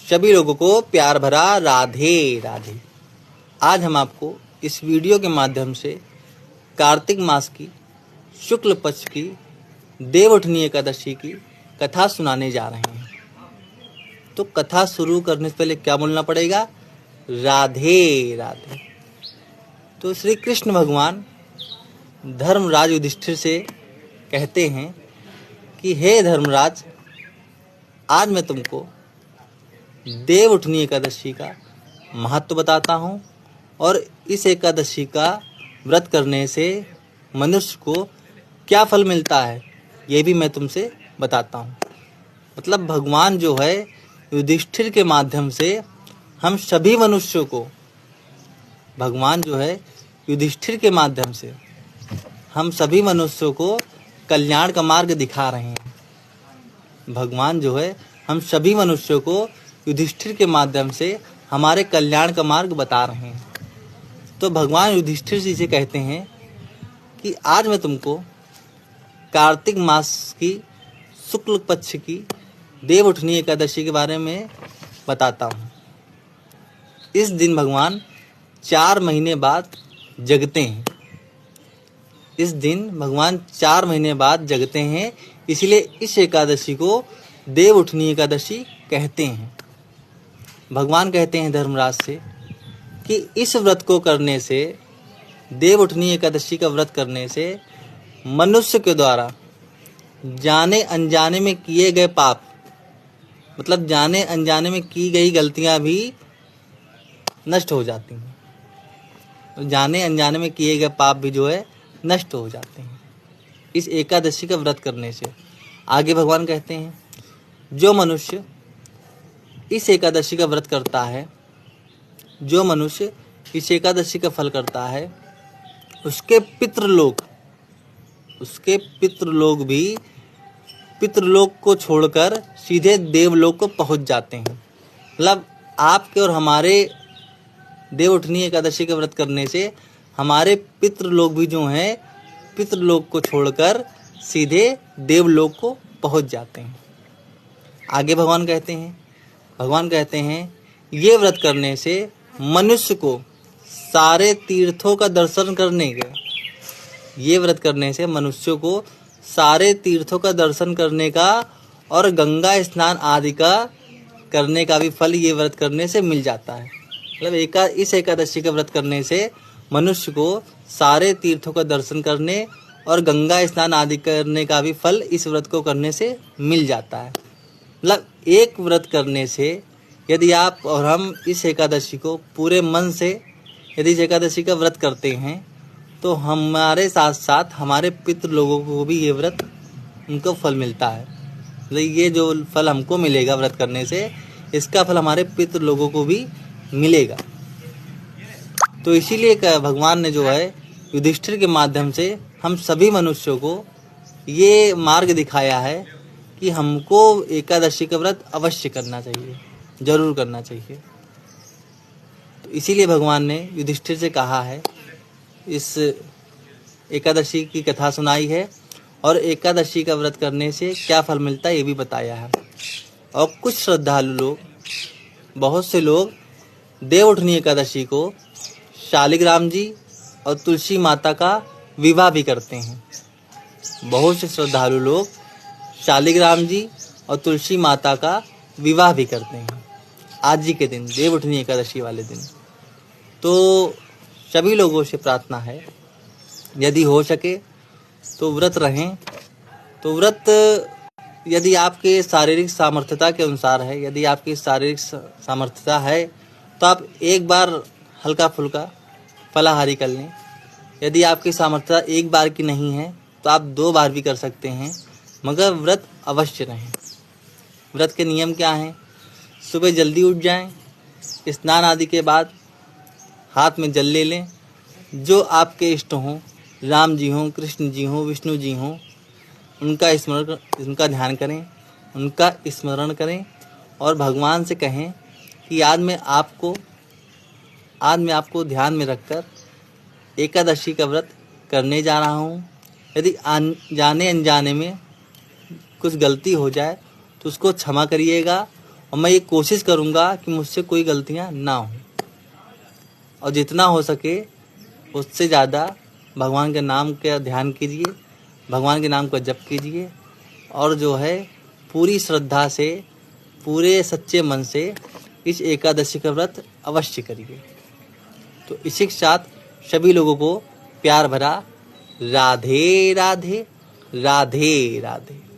सभी लोगों को प्यार भरा राधे राधे। आज हम आपको इस वीडियो के माध्यम से कार्तिक मास की शुक्ल पक्ष की देवउठनी एकादशी की कथा सुनाने जा रहे हैं। तो कथा शुरू करने से पहले क्या बोलना पड़ेगा? राधे राधे। तो श्री कृष्ण भगवान धर्मराज युधिष्ठिर से कहते हैं कि हे धर्मराज, आज मैं तुमको देवउठनी एकादशी का महत्व बताता हूँ और इस एकादशी का व्रत करने से मनुष्य को क्या फल मिलता है ये भी मैं तुमसे बताता हूँ। मतलब भगवान जो है युधिष्ठिर के माध्यम से हम सभी मनुष्यों को, भगवान जो है युधिष्ठिर के माध्यम से हम सभी मनुष्यों को कल्याण का मार्ग दिखा रहे हैं। भगवान जो है हम सभी मनुष्यों को युधिष्ठिर के माध्यम से हमारे कल्याण का मार्ग बता रहे हैं। तो भगवान युधिष्ठिर जी से कहते हैं कि आज मैं तुमको कार्तिक मास की शुक्ल पक्ष की देवउठनी एकादशी के बारे में बताता हूँ। इस दिन भगवान 4 महीने बाद जगते हैं। इस दिन भगवान 4 महीने बाद जगते हैं, इसलिए इस एकादशी को देवउठनी एकादशी कहते हैं। भगवान कहते हैं धर्मराज से कि इस व्रत को करने से, देवउठनी एकादशी का व्रत करने से मनुष्य के द्वारा जाने अनजाने में किए गए पाप, मतलब जाने अनजाने में की गई गलतियां भी नष्ट हो जाती हैं। तो जाने अनजाने में किए गए पाप भी जो है नष्ट हो जाते हैं इस एकादशी का व्रत करने से। आगे भगवान कहते हैं जो मनुष्य इस एकादशी का व्रत करता है, जो मनुष्य इस एकादशी का फल करता है, उसके पितृलोक भी पितृलोक को छोड़कर सीधे देवलोक को पहुंच जाते हैं। मतलब आपके और हमारे देवउठनी एकादशी का व्रत करने से हमारे पितृलोक भी जो हैं पितृलोक को छोड़कर सीधे देवलोक को पहुंच जाते हैं। आगे भगवान कहते हैं ये व्रत करने से मनुष्य को सारे तीर्थों का दर्शन करने का, ये व्रत करने से मनुष्य को सारे तीर्थों का दर्शन करने का और गंगा स्नान आदि का करने का भी फल ये व्रत करने से मिल जाता है। मतलब इस एकादशी का व्रत करने से मनुष्य को सारे तीर्थों का दर्शन करने और गंगा स्नान आदि करने का भी फल इस व्रत को करने से मिल जाता है। मतलब एक व्रत करने से यदि आप और हम इस एकादशी को पूरे मन से यदि इस एकादशी का व्रत करते हैं तो हमारे साथ साथ हमारे पितृ लोगों को भी ये व्रत उनको फल मिलता है। मतलब ये जो फल हमको मिलेगा व्रत करने से, इसका फल हमारे पितृ लोगों को भी मिलेगा। तो इसीलिए भगवान ने जो है युधिष्ठिर के माध्यम से हम सभी मनुष्यों को ये मार्ग दिखाया है कि हमको एकादशी का व्रत अवश्य करना चाहिए, जरूर करना चाहिए। तो इसीलिए भगवान ने युधिष्ठिर से कहा है, इस एकादशी की कथा सुनाई है और एकादशी का व्रत करने से क्या फल मिलता है ये भी बताया है। और कुछ श्रद्धालु लोग, बहुत से लोग देवउठनी एकादशी को शालिग्राम जी और तुलसी माता का विवाह भी करते हैं। बहुत से श्रद्धालु लोग शालिग्राम जी और तुलसी माता का विवाह भी करते हैं आज ही के दिन, देवउठनी एकादशी वाले दिन। तो सभी लोगों से प्रार्थना है यदि हो सके तो व्रत रहें। तो व्रत यदि आपके शारीरिक सामर्थ्यता के अनुसार है, यदि आपकी शारीरिक सामर्थ्यता है तो आप एक बार हल्का फुल्का फलाहारी कर लें। यदि आपकी सामर्थ्यता एक बार की नहीं है तो आप 2 बार भी कर सकते हैं, मगर व्रत अवश्य रहें। व्रत के नियम क्या हैं? सुबह जल्दी उठ जाएं, स्नान आदि के बाद हाथ में जल ले लें, जो आपके इष्ट हों, राम जी हों, कृष्ण जी हों, विष्णु जी हों, उनका ध्यान करें, उनका स्मरण करें और भगवान से कहें कि आज मैं आपको ध्यान में रखकर एकादशी का व्रत करने जा रहा हूँ। यदि जाने अनजाने में कुछ गलती हो जाए तो उसको क्षमा करिएगा और मैं ये कोशिश करूँगा कि मुझसे कोई गलतियाँ ना हो, और जितना हो सके उससे ज़्यादा भगवान के नाम का ध्यान कीजिए, भगवान के नाम का जप कीजिए, और जो है पूरी श्रद्धा से, पूरे सच्चे मन से इस एकादशी का व्रत अवश्य करिए। तो इसी के साथ सभी लोगों को प्यार भरा राधे राधे, राधे राधे।